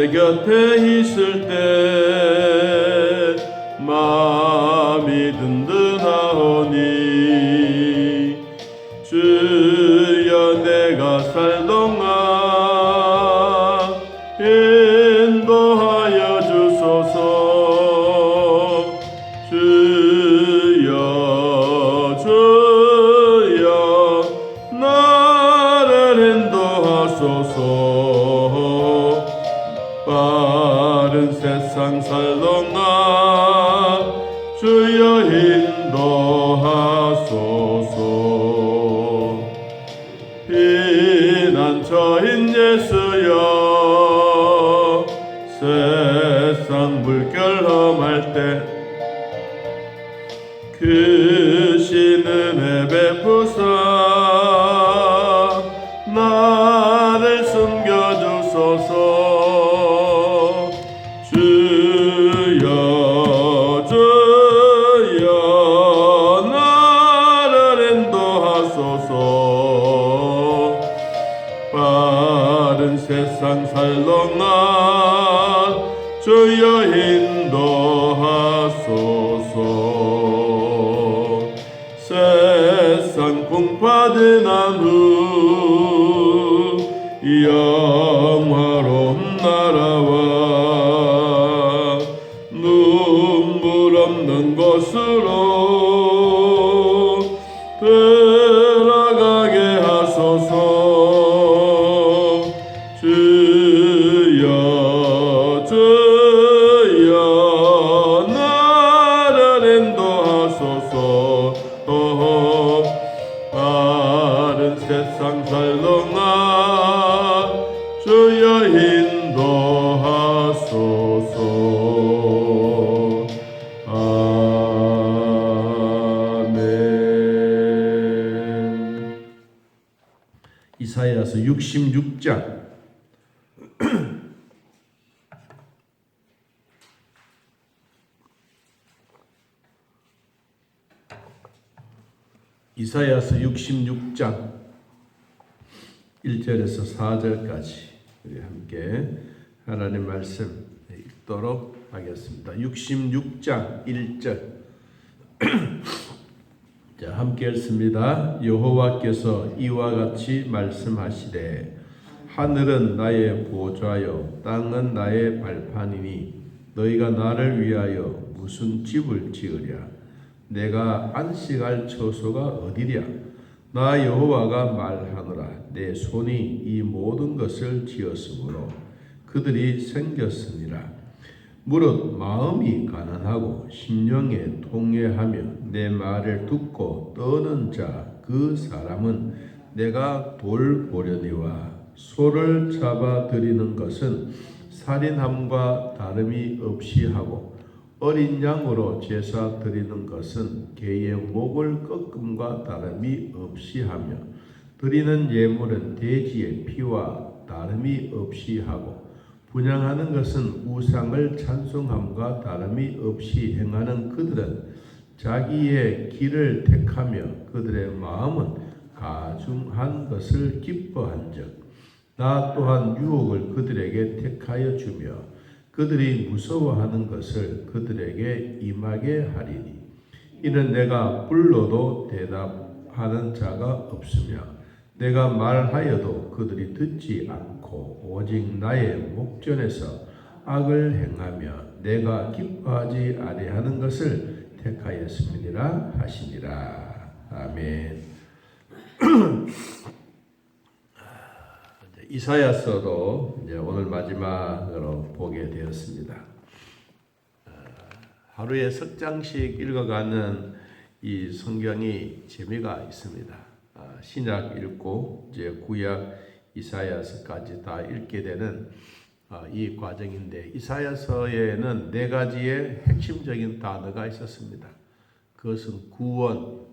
내 곁에 있을 때 마음이 든든하오니 주여 내가 살동안 인도하여 주소서. 주여 나를 인도하소서. 빠른 세상 살동안 주여 인도하소서. 피난처인 예수여 세상 물결 험할 때 크신 은혜 베푸사 나를 숨겨주소서. 주여 나를 인도하소서. 빠른 세상 살동안 주여 인도하소서. 세상 풍파지난 후 영화로운 나라와 눈물 없는 곳으로 들어가게 하소서. 주여 나를 인도하소서. 빠른 세상 살동안 주여 인도하소서. 아멘. 이사야서 66장 이사야서 66장 1절에서 4절까지 우리 함께 하나님 말씀 읽도록 하겠습니다. 66장 1절 자, 함께 읽습니다. 여호와께서 이와 같이 말씀하시되 하늘은 나의 보좌요 땅은 나의 발판이니 너희가 나를 위하여 무슨 집을 지으랴. 내가 안식할 처소가 어디랴. 나 여호와가 말하노라. 내 손이 이 모든 것을 지었으므로 그들이 생겼으니라. 무릇 마음이 가난하고 심령에 통회하며 내 말을 듣고 떠는 자 그 사람은 내가 돌보려니와 소를 잡아 드리는 것은 살인함과 다름이 없이 하고 어린 양으로 제사 드리는 것은 개의 목을 꺾음과 다름이 없이 하며 드리는 예물은 돼지의 피와 다름이 없이 하고 분향하는 것은 우상을 찬송함과 다름이 없이 행하는 그들은 자기의 길을 택하며 그들의 마음은 가중한 것을 기뻐한즉 나 또한 유혹을 그들에게 택하여 주며 그들이 무서워하는 것을 그들에게 임하게 하리니 이는 내가 불러도 대답하는 자가 없으며 내가 말하여도 그들이 듣지 않고 오직 나의 목전에서 악을 행하며 내가 기뻐하지 아니하는 것을 택하였음이니라 하시니라. 아멘. 이사야서도 이제 오늘 마지막으로 보게 되었습니다. 하루에 석 장씩 읽어가는 이 성경이 재미가 있습니다. 신약 읽고 이제 구약 이사야서까지 다 읽게 되는 이 과정인데 이사야서에는 네 가지의 핵심적인 단어가 있었습니다. 그것은 구원,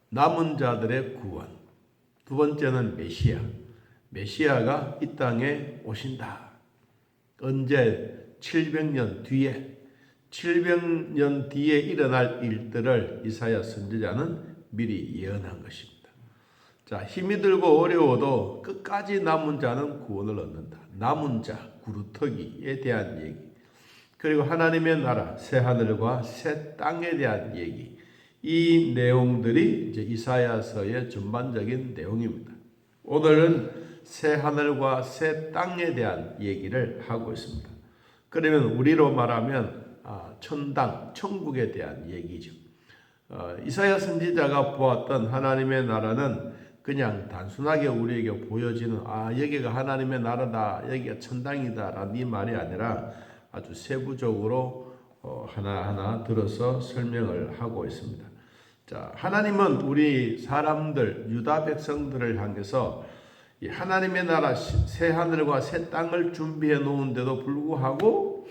남은 자들의 구원. 두 번째는 메시아가 이 땅에 오신다. 언제? 700년 뒤에 700년 뒤에 일어날 일들을 이사야 선지자는 미리 예언한 것입니다. 자, 힘이 들고 어려워도 끝까지 남은 자는 구원을 얻는다. 남은 자, 구루터기에 대한 얘기. 그리고 하나님의 나라, 새 하늘과 새 땅에 대한 얘기. 이 내용들이 이제 이사야서의 전반적인 내용입니다. 오늘은 새 하늘과 새 땅에 대한 얘기를 하고 있습니다. 그러면 우리로 말하면 천당, 천국에 대한 얘기죠. 이사야 선지자가 보았던 하나님의 나라는 그냥 단순하게 우리에게 보여지는 여기가 하나님의 나라다, 여기가 천당이다라는 이 말이 아니라 아주 세부적으로 하나하나 들어서 설명을 하고 있습니다. 자, 하나님은 우리 사람들, 유다 백성들을 향해서 이 하나님의 나라, 새 하늘과 새 땅을 준비해 놓은데도 불구하고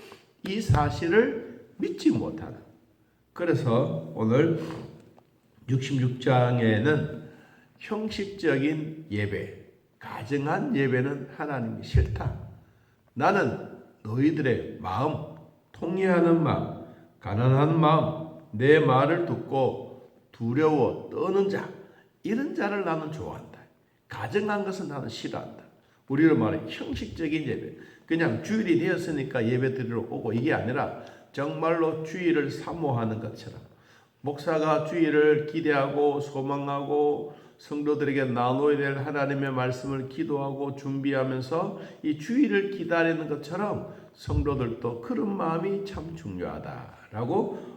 이 사실을 믿지 못하는. 그래서 오늘 66장에는 형식적인 예배, 가정한 예배는 하나님이 싫다. 나는 너희들의 마음, 통회하는 마음, 가난한 마음, 내 말을 듣고 두려워 떠는 자, 이런 자를 나는 좋아한다. 가정한 것은 나는 싫어한다. 우리로 말해 형식적인 예배, 그냥 주일이 되었으니까 예배 드리러 오고 이게 아니라 정말로 주일을 사모하는 것처럼 목사가 주일을 기대하고 소망하고 성도들에게 나눠야 될 하나님의 말씀을 기도하고 준비하면서 이 주일을 기다리는 것처럼 성도들도 그런 마음이 참 중요하다라고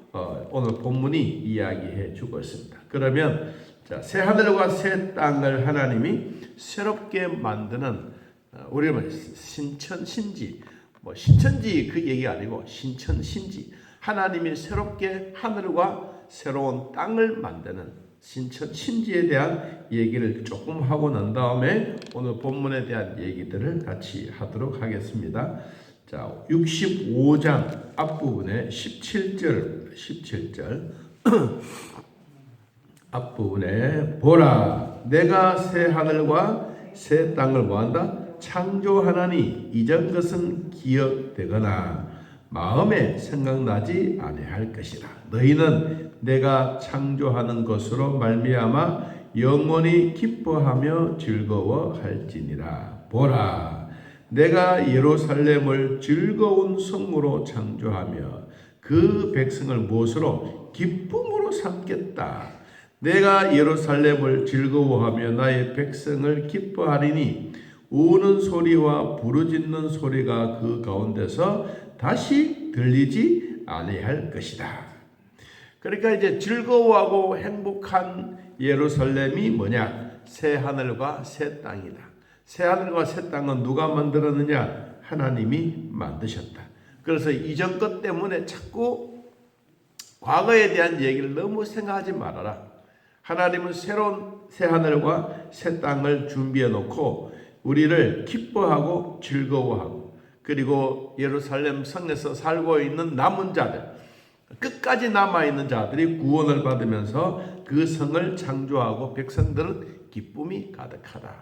오늘 본문이 이야기해 주고 있습니다. 그러면 자, 새 하늘과 새 땅을 하나님이 새롭게 만드는 우리는 신천신지, 신천지 그 얘기 아니고 신천신지, 하나님이 새롭게 하늘과 새로운 땅을 만드는 신천신지에 대한 얘기를 조금 하고 난 다음에 오늘 본문에 대한 얘기들을 같이 하도록 하겠습니다. 자, 65장 앞부분에 17절 앞부분에 보라, 내가 새 하늘과 새 땅을 뭐한다? 창조하나니 이전 것은 기억되거나 마음에 생각나지 아니할 것이라. 너희는 내가 창조하는 것으로 말미암아 영원히 기뻐하며 즐거워할지니라. 보라, 내가 예루살렘을 즐거운 성으로 창조하며 그 백성을 무엇으로? 기쁨으로 삼겠다. 내가 예루살렘을 즐거워하며 나의 백성을 기뻐하리니 우는 소리와 부르짖는 소리가 그 가운데서 다시 들리지 아니할 것이다. 그러니까 이제 즐거워하고 행복한 예루살렘이 뭐냐? 새 하늘과 새 땅이다. 새 하늘과 새 땅은 누가 만들었느냐? 하나님이 만드셨다. 그래서 이전 것 때문에 자꾸 과거에 대한 얘기를 너무 생각하지 말아라. 하나님은 새로운 새 하늘과 새 땅을 준비해 놓고 우리를 기뻐하고 즐거워하고, 그리고 예루살렘 성에서 살고 있는 남은 자들, 끝까지 남아있는 자들이 구원을 받으면서 그 성을 창조하고 백성들은 기쁨이 가득하다.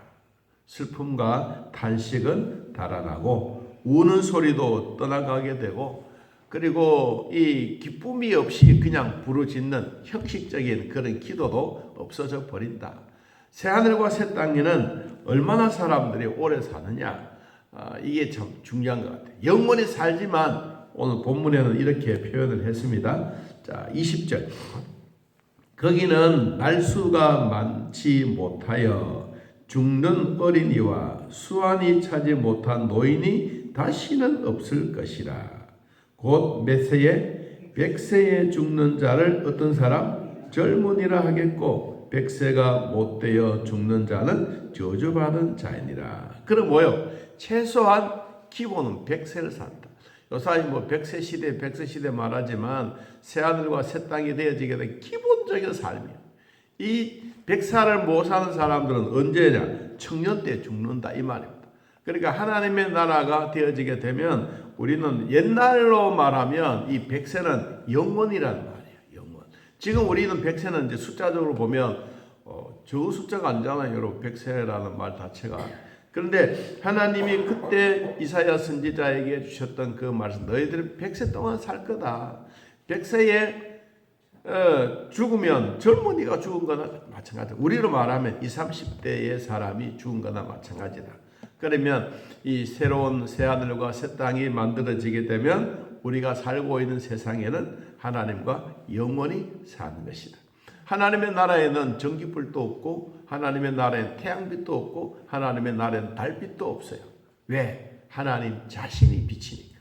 슬픔과 탄식은 달아나고 우는 소리도 떠나가게 되고, 그리고 이 기쁨이 없이 그냥 부르짖는 형식적인 그런 기도도 없어져 버린다. 새 하늘과 새 땅에는 얼마나 사람들이 오래 사느냐, 이게 참 중요한 것 같아요. 영원히 살지만 오늘 본문에는 이렇게 표현을 했습니다. 자, 20절. 거기는 날수가 많지 못하여 죽는 어린이와 수완이 차지 못한 노인이 다시는 없을 것이라. 곧 몇 세에? 100세에 죽는 자를 어떤 사람? 젊은이라 하겠고 100세가 못되어 죽는 자는 저주받은 자이니라. 그럼 뭐요? 최소한 기본은 100세를 산다. 요사이 100세 시대, 100세 시대 말하지만 새하늘과 새 땅이 되어지게 된 기본적인 삶이에요. 이 100살을 못 사는 사람들은 언제냐? 청년 때 죽는다 이 말입니다. 그러니까 하나님의 나라가 되어지게 되면 우리는 옛날로 말하면 이 100세는 영원이라는 말이에요. 영원. 지금 우리는 100세는 이제 숫자적으로 보면 저 숫자가 아니잖아요. 여러분 100세라는 말 자체가. 그런데 하나님이 그때 이사야 선지자에게 주셨던 그 말씀, 너희들은 100세 동안 살 거다. 100세에 죽으면 젊은이가 죽은 거나 마찬가지다. 우리로 말하면 20, 30대의 사람이 죽은 거나 마찬가지다. 그러면 이 새로운 새하늘과 새 땅이 만들어지게 되면 우리가 살고 있는 세상에는 하나님과 영원히 사는 것이다. 하나님의 나라에는 전기불도 없고 하나님의 나라에는 태양빛도 없고 하나님의 나라에는 달빛도 없어요. 왜? 하나님 자신이 빛이니까.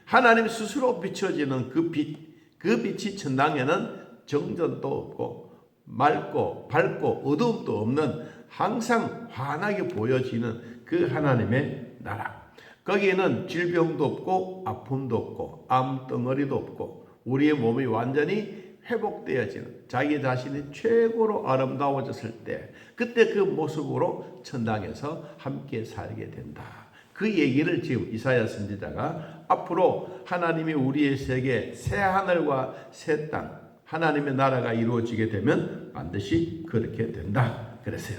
하나님 스스로 비춰지는 그 빛이 천당에는 정전도 없고 맑고 밝고 어두움도 없는 항상 환하게 보여지는 그 하나님의 나라. 거기에는 질병도 없고 아픔도 없고 암덩어리도 없고 우리의 몸이 완전히 회복되어지는 자기 자신이 최고로 아름다워졌을 때 그때 그 모습으로 천당에서 함께 살게 된다. 그 얘기를 지금 이사야 선지자가 앞으로 하나님이 우리의 세계 새 하늘과 새 땅 하나님의 나라가 이루어지게 되면 반드시 그렇게 된다. 그랬어요.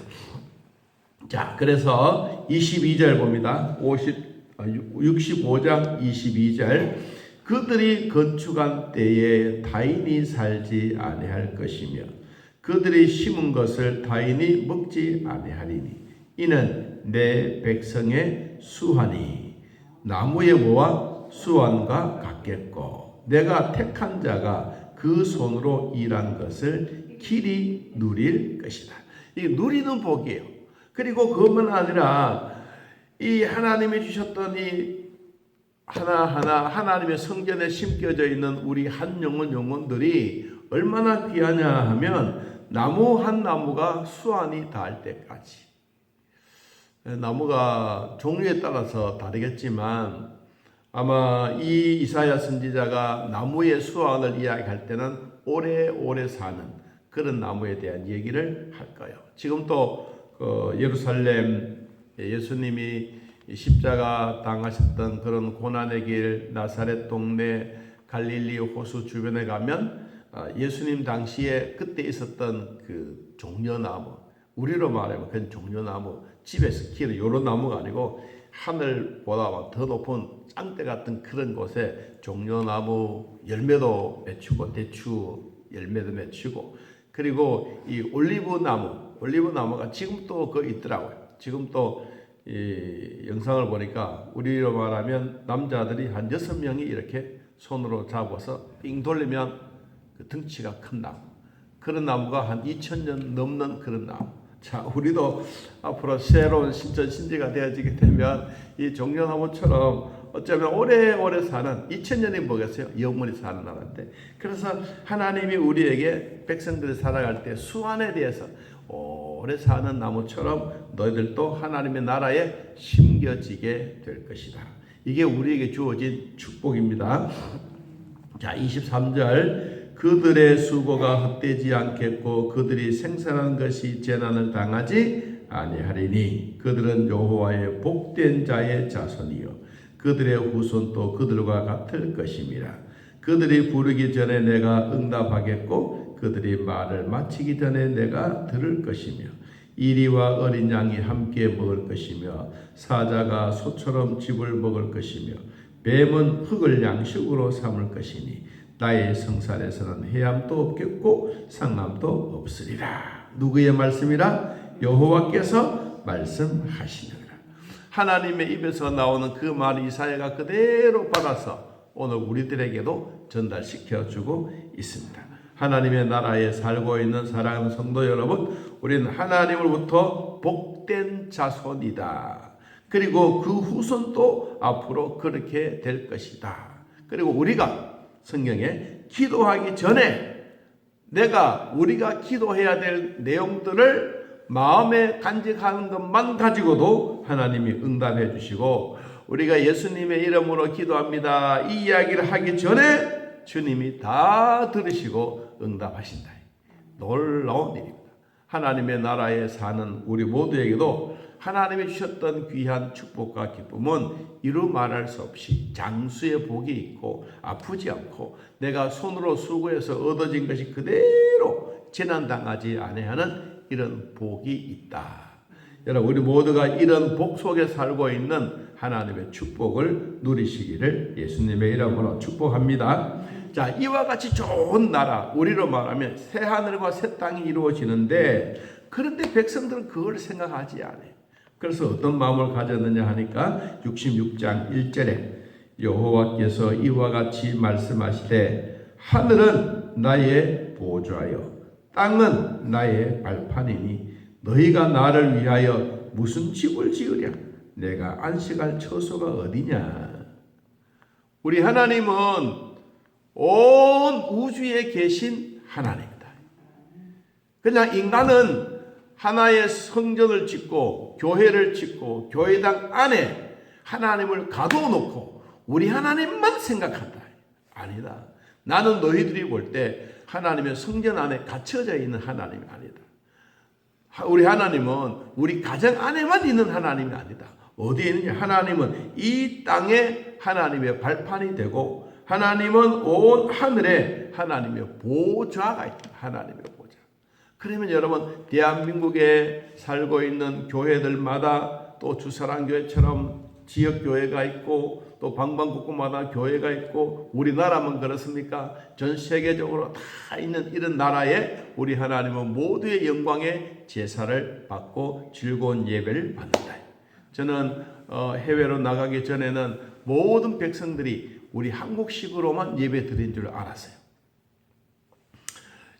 자, 그래서 22절 봅니다. 65장 22절 그들이 건축한 때에 타인이 살지 아니할 것이며 그들이 심은 것을 타인이 먹지 아니하리니 이는 내 백성의 수환이 나무의 모와 수환과 같겠고 내가 택한 자가 그 손으로 일한 것을 길이 누릴 것이다. 이 누리는 복이에요. 그리고 그것만 아니라 이 하나님이 주셨던 이 하나하나 하나님의 성전에 심겨져 있는 우리 한 영혼들이 얼마나 귀하냐 하면 나무 한 나무가 수완이 닿을 때까지. 나무가 종류에 따라서 다르겠지만 아마 이 이사야 선지자가 나무의 수완을 이야기할 때는 오래오래 사는 그런 나무에 대한 얘기를 할 거예요. 지금 또 예루살렘 예수님이 십자가 당하셨던 그런 고난의 길 나사렛 동네 갈릴리 호수 주변에 가면 예수님 당시에 그때 있었던 그 종려나무 우리로 말하면 그건 종려나무 집에서 키우는 이런 나무가 아니고 하늘보다 더 높은 짱대 같은 그런 곳에 종려나무 열매도 맺히고 대추 열매도 맺히고 그리고 이 올리브나무가 지금 또 그 있더라고요. 지금 또 이 영상을 보니까 우리로 말하면 남자들이 한 6명이 이렇게 손으로 잡아서 빙 돌리면 그 덩치가 큰 나무. 그런 나무가 한 2000년 넘는 그런 나무. 자, 우리도 앞으로 새로운 신천 신지가 되어지게 되면 이 종려나무처럼 어쩌면 오래오래 사는 2000년이 뭐겠어요? 영원히 사는 나라인데. 그래서 하나님이 우리에게 백성들이 살아갈 때 수완에 대해서 오래 사는 나무처럼 너희들도 하나님의 나라에 심겨지게 될 것이다. 이게 우리에게 주어진 축복입니다. 자, 23절 그들의 수고가 헛되지 않겠고 그들이 생산한 것이 재난을 당하지 아니하리니 그들은 여호와의 복된 자의 자손이요 그들의 후손도 그들과 같을 것임이라. 그들이 부르기 전에 내가 응답하겠고 그들이 말을 마치기 전에 내가 들을 것이며 이리와 어린 양이 함께 먹을 것이며 사자가 소처럼 즙을 먹을 것이며 뱀은 흙을 양식으로 삼을 것이니 나의 성산에서는 해함도 없겠고 상함도 없으리라. 누구의 말씀이라? 여호와께서 말씀하시느니라. 하나님의 입에서 나오는 그 말을 이사야가 그대로 받아서 오늘 우리들에게도 전달시켜 주고 있습니다. 하나님의 나라에 살고 있는 사랑하는 성도 여러분, 우리는 하나님으로부터 복된 자손이다. 그리고 그 후손도 앞으로 그렇게 될 것이다. 그리고 우리가 성경에 기도하기 전에 우리가 기도해야 될 내용들을 마음에 간직하는 것만 가지고도 하나님이 응답해 주시고 우리가 예수님의 이름으로 기도합니다. 이 이야기를 하기 전에 주님이 다 들으시고 응답하신다. 놀라운 일입니다. 하나님의 나라에 사는 우리 모두에게도 하나님이 주셨던 귀한 축복과 기쁨은 이루 말할 수 없이 장수의 복이 있고 아프지 않고 내가 손으로 수고해서 얻어진 것이 그대로 재난당하지 아니하는 이런 복이 있다. 여러분 우리 모두가 이런 복 속에 살고 있는 하나님의 축복을 누리시기를 예수님의 이름으로 축복합니다. 자, 이와 같이 좋은 나라, 우리로 말하면 새 하늘과 새 땅이 이루어지는데, 그런데 백성들은 그걸 생각하지 않아요. 그래서 어떤 마음을 가졌느냐 하니까 66장 1절에 여호와께서 이와 같이 말씀하시되 하늘은 나의 보좌여 땅은 나의 발판이니 너희가 나를 위하여 무슨 집을 지으랴? 내가 안식할 처소가 어디냐? 우리 하나님은 온 우주에 계신 하나님이다. 그냥 인간은 하나의 성전을 짓고 교회를 짓고 교회당 안에 하나님을 가둬놓고 우리 하나님만 생각한다. 아니다. 나는 너희들이 볼 때 하나님의 성전 안에 갇혀져 있는 하나님이 아니다. 우리 하나님은 우리 가정 안에만 있는 하나님이 아니다. 어디에 있느냐? 하나님은 이 땅에 하나님의 발판이 되고 하나님은 온 하늘에 하나님의 보좌가 있다. 하나님의 보좌. 그러면 여러분 대한민국에 살고 있는 교회들마다 또 주사랑교회처럼 지역교회가 있고 또 방방곡곡마다 교회가 있고 우리나라만 그렇습니까? 전 세계적으로 다 있는 이런 나라에 우리 하나님은 모두의 영광의 제사를 받고 즐거운 예배를 받는다. 저는 해외로 나가기 전에는 모든 백성들이 우리 한국식으로만 예배 드린 줄 알았어요.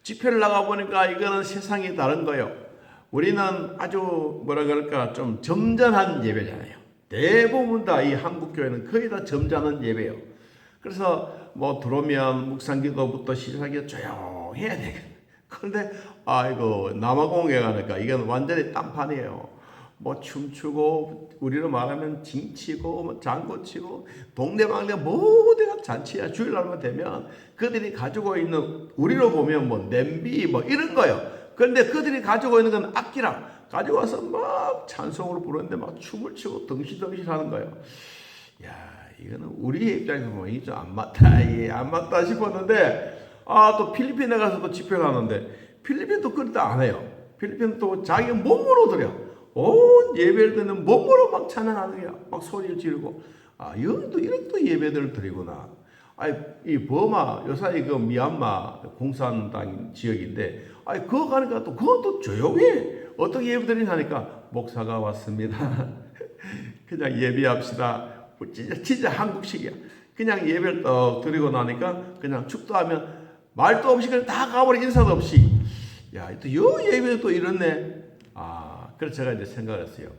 집회를 나가보니까 이거는 세상이 다른 거예요. 우리는 아주 뭐라 그럴까 좀 점잖은 예배잖아요. 대부분 다 이 한국교회는 거의 다 점잖은 예배예요. 그래서 뭐 들어오면 묵상기도부터 시작해서 조용해야 돼. 그런데 아이고 남아공에 가니까 이건 완전히 딴판이에요. 뭐 춤추고 우리로 말하면 징치고 뭐 장구치고 동네방네 모두가 잔치야. 주일날만 되면 그들이 가지고 있는 우리로 보면 뭐 냄비 뭐 이런 거예요. 그런데 그들이 가지고 있는 건 악기라 가지고 와서 막 찬송으로 부르는데 막 춤을 추고 덩실덩실 하는 거예요. 야, 이거는 우리 입장에서 보면 이게 좀 안 맞다, 안 맞다 싶었는데, 또 필리핀에 가서 또 집회 가는데, 필리핀도 그렇게 안 해요. 필리핀은 또 자기 몸으로 드려. 온 예배를 드는 몸으로 막 찬양하는 거야. 막 소리를 지르고, 여기도 이런 또 예배들을 드리구나. 이 버마, 요사이 그 미얀마 공산당 지역인데, 그거 가니까 또 그것도 조용해. 어떻게 예배드리냐 하니까 목사가 왔습니다. 그냥 예배합시다. 진짜 한국식이야. 그냥 예배를 떡 드리고 나니까 그냥 축도하면 말도 없이 그냥 다 가버려. 인사도 없이. 야, 또 요 예배도 또 이렇네. 그래서 제가 이제 생각했어요.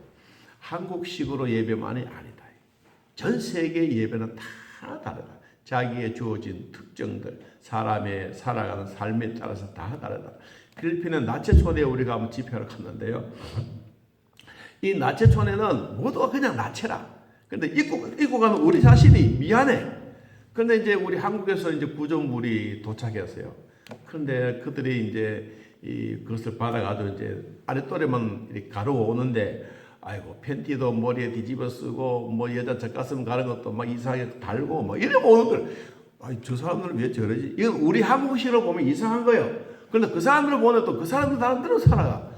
한국식으로 예배만이 아니다. 전 세계 예배는 다 다르다. 자기의 주어진 특정들, 사람의 살아가는 삶에 따라서 다 다르다. 필리핀은 나체촌에 우리가 한번 집회를 갔는데요. 이 나체촌에는 모두가 그냥 나체라. 근데 입고 가는 우리 자신이 미안해. 그런데 이제 우리 한국에서 이제 구조물이 도착했어요. 그런데 그들이 이제 그것을 받아가지고 이제 아랫도리만 이렇게 가루오는데, 아이고 팬티도 머리에 뒤집어 쓰고 뭐 여자 젖가슴 가는 것도 막 이상하게 달고 뭐 이러고 오는 걸. 저 사람들은 왜 저러지? 이건 우리 한국식으로 보면 이상한 거예요. 그런데 그 사람들을 보면 또 그 사람들 나름대로 살아가.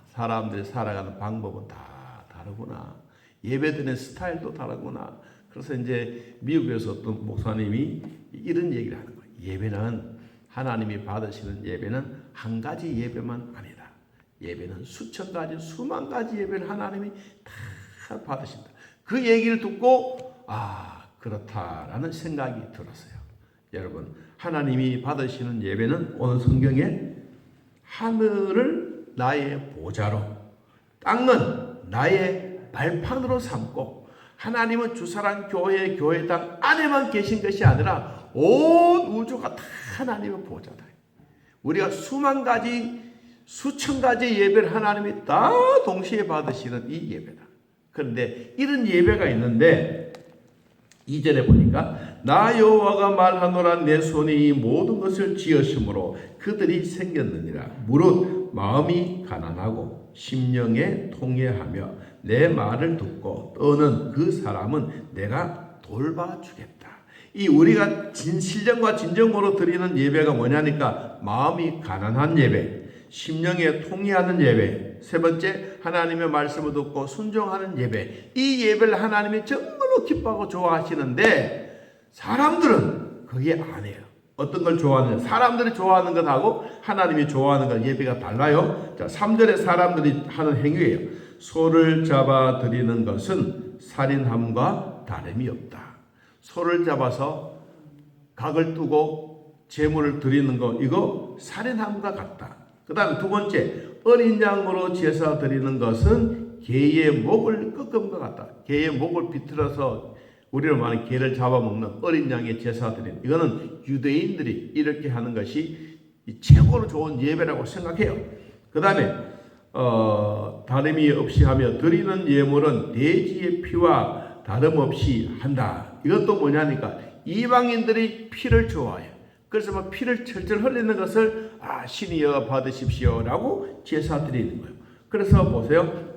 사람들이 살아가는 방법은 다 다르구나. 예배드리는 스타일도 다르구나. 그래서 이제 미국에서 어떤 목사님이 이런 얘기를 하는 거예요. 예배는 하나님이 받으시는 예배는 한 가지 예배만 아니다. 예배는 수천 가지, 수만 가지 예배를 하나님이 다 받으신다. 그 얘기를 듣고 그렇다라는 생각이 들었어요. 여러분, 하나님이 받으시는 예배는 오늘 성경에 하늘을 나의 보좌로, 땅은 나의 발판으로 삼고, 하나님은 주사랑 교회, 교회당 안에만 계신 것이 아니라 온 우주가 다 하나님의 보좌다. 우리가 수만 가지, 수천 가지 예배를 하나님이 다 동시에 받으시는 이 예배다. 그런데 이런 예배가 있는데 2절에 보니까 나 여호와가 말하노라 내 손이 이 모든 것을 지으심으로 그들이 생겼느니라. 무릇 마음이 가난하고 심령에 통회하며 내 말을 듣고 떠는 그 사람은 내가 돌봐주겠다. 이 우리가 신령과 진정으로 드리는 예배가 뭐냐니까 마음이 가난한 예배, 심령에 통회하는 예배, 세 번째 하나님의 말씀을 듣고 순종하는 예배. 이 예배를 하나님이 정말로 기뻐하고 좋아하시는데 사람들은 그게 안 해요. 어떤 걸 좋아하느냐. 사람들이 좋아하는 것하고 하나님이 좋아하는 것 예배가 달라요. 자, 3절에 사람들이 하는 행위예요. 소를 잡아 드리는 것은 살인함과 다름이 없다. 소를 잡아서 각을 뜨고 제물을 드리는 거 이거 살인함과 같다. 그 다음에 두 번째, 어린 양으로 제사 드리는 것은 개의 목을 꺾음과 같다. 개의 목을 비틀어서 우리로 말하는 개를 잡아먹는 어린 양의 제사 드리는, 이거는 유대인들이 이렇게 하는 것이 최고로 좋은 예배라고 생각해요. 그 다음에 다름이 없이 하며 드리는 예물은 돼지의 피와 다름없이 한다. 이것도 뭐냐니까 이방인들이 피를 좋아해요. 그래서 막 피를 철철 흘리는 것을 신이여 받으십시오라고 제사 드리는 거예요. 그래서 보세요.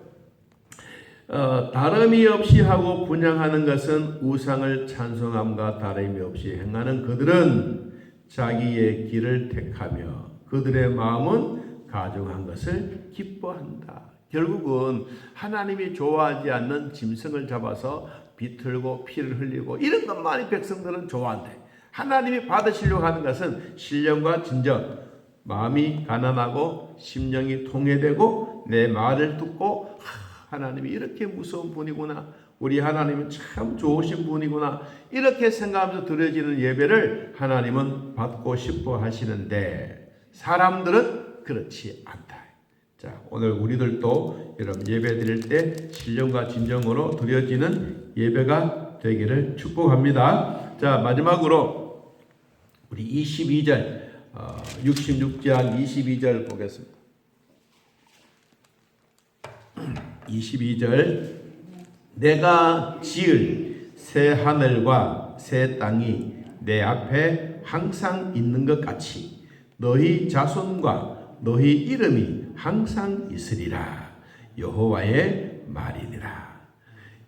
다름이 없이 하고 분향하는 것은 우상을 찬송함과 다름이 없이 행하는 그들은 자기의 길을 택하며 그들의 마음은 가증한 것을 기뻐한다. 결국은 하나님이 좋아하지 않는 짐승을 잡아서 비틀고 피를 흘리고 이런 것만이 백성들은 좋아한대. 하나님이 받으시려고 하는 것은 신령과 진정, 마음이 가난하고 심령이 통회되고 내 말을 듣고 하나님이 이렇게 무서운 분이구나, 우리 하나님은 참 좋으신 분이구나, 이렇게 생각하면서 드려지는 예배를 하나님은 받고 싶어 하시는데 사람들은 그렇지 않다. 자, 오늘 우리들도 여러분 예배 드릴 때 신령과 진정으로 드려지는 예배가 되기를 축복합니다. 자, 마지막으로 우리 22절 66장 22절 보겠습니다. 22절 내가 지을 새 하늘과 새 땅이 내 앞에 항상 있는 것 같이 너희 자손과 너희 이름이 항상 있으리라. 여호와의 말이니라.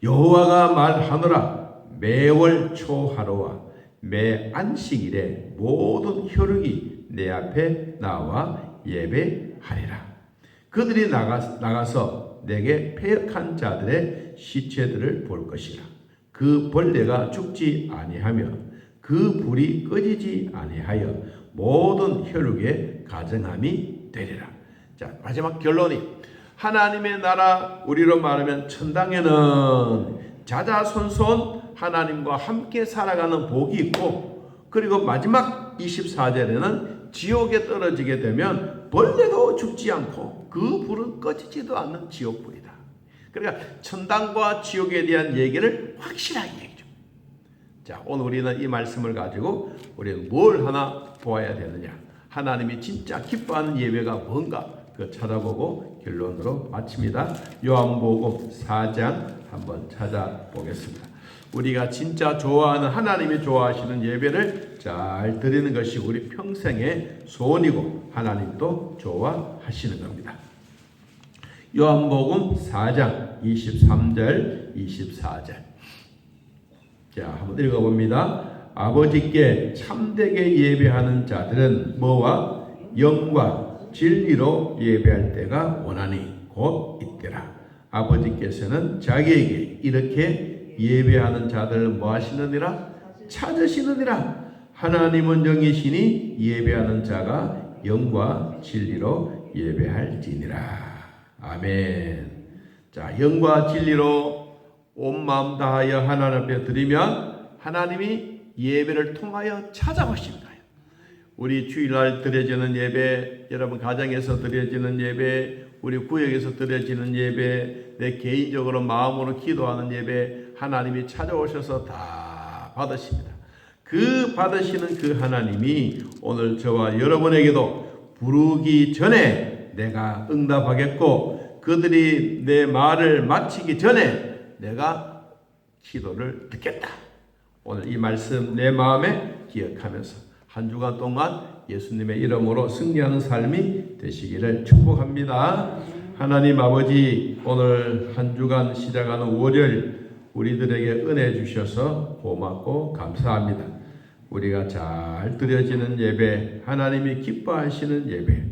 여호와가 말하노라. 매월 초하루와 매 안식일에 모든 혈육이 내 앞에 나와 예배하리라. 그들이 나가서 내게 패역한 자들의 시체들을 볼 것이라. 그 벌레가 죽지 아니하며 그 불이 꺼지지 아니하여 모든 혈육의 가정함이 되리라. 자, 마지막 결론이 하나님의 나라, 우리로 말하면 천당에는 자자손손 하나님과 함께 살아가는 복이 있고, 그리고 마지막 24절에는 지옥에 떨어지게 되면 벌레도 죽지 않고 그 불은 꺼지지도 않는 지옥불이다. 그러니까 천당과 지옥에 대한 얘기를 확실하게 얘기죠. 자, 오늘 우리는 이 말씀을 가지고 우리는 뭘 하나 보아야 되느냐, 하나님이 진짜 기뻐하는 예배가 뭔가 그 찾아보고 결론으로 마칩니다. 요한복음 4장 한번 찾아보겠습니다. 우리가 진짜 좋아하는, 하나님이 좋아하시는 예배를 잘 드리는 것이 우리 평생의 소원이고 하나님도 좋아하시는 겁니다. 요한복음 4장 23절 24절 자, 한번 읽어봅니다. 아버지께 참되게 예배하는 자들은 뭐와 영과 진리로 예배할 때가 원하니 곧 이때라. 아버지께서는 자기에게 이렇게 예배하는 자들을 뭐 하시느니라? 찾으시느니라. 하나님은 영이시니 예배하는 자가 영과 진리로 예배할지니라. 아멘. 자, 영과 진리로 온 마음 다하여 하나님 앞에 드리면 하나님이 예배를 통하여 찾아오시는 거예요. 우리 주일날 드려지는 예배, 여러분 가정에서 드려지는 예배, 우리 구역에서 드려지는 예배, 내 개인적으로 마음으로 기도하는 예배, 하나님이 찾아오셔서 다 받으십니다. 그 받으시는 그 하나님이 오늘 저와 여러분에게도 부르기 전에 내가 응답하겠고, 그들이 내 말을 마치기 전에 내가 기도를 듣겠다. 오늘 이 말씀 내 마음에 기억하면서 한 주간 동안 예수님의 이름으로 승리하는 삶이 되시기를 축복합니다. 하나님 아버지, 오늘 한 주간 시작하는 5월 우리들에게 은혜 주셔서 고맙고 감사합니다. 우리가 잘 드려지는 예배, 하나님이 기뻐하시는 예배,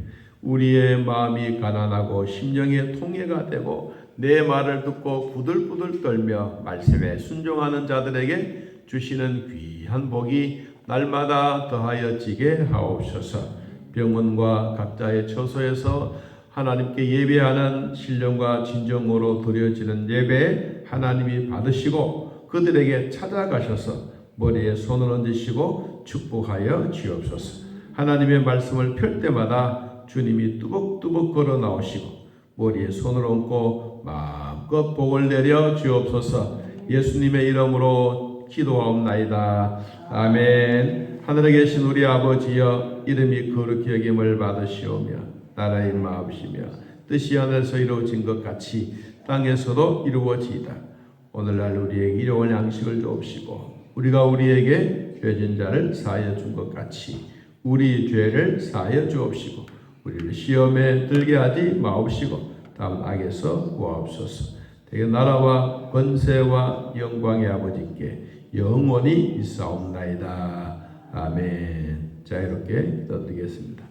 우리의 마음이 가난하고 심령의 통해가 되고 내 말을 듣고 부들부들 떨며 말씀에 순종하는 자들에게 주시는 귀한 복이 날마다 더하여 지게 하옵소서. 병원과 각자의 처소에서 하나님께 예배하는 신령과 진정으로 드려지는 예배 하나님이 받으시고 그들에게 찾아가셔서 머리에 손을 얹으시고 축복하여 주옵소서. 하나님의 말씀을 펼 때마다 주님이 뚜벅뚜벅 걸어 나오시고 머리에 손을 얹고 마음껏 복을 내려 주옵소서. 예수님의 이름으로 기도하옵나이다. 아멘. 하늘에 계신 우리 아버지여, 이름이 거룩히 여김을 받으시오며 나라의 마음이시며 뜻이 하늘에서 이루어진 것 같이 땅에서도 이루어지이다. 오늘날 우리에게 일용할 양식을 주옵시고 우리가 우리에게 죄진 자를 사하여 준 것 같이 우리 죄를 사하여 주옵시고 우리를 시험에 들게 하지 마옵시고 다음 악에서 구하옵소서. 대개 나라와 권세와 영광의 아버지께 영원히 있사옵나이다. 아멘. 자, 이렇게 기도드리겠습니다.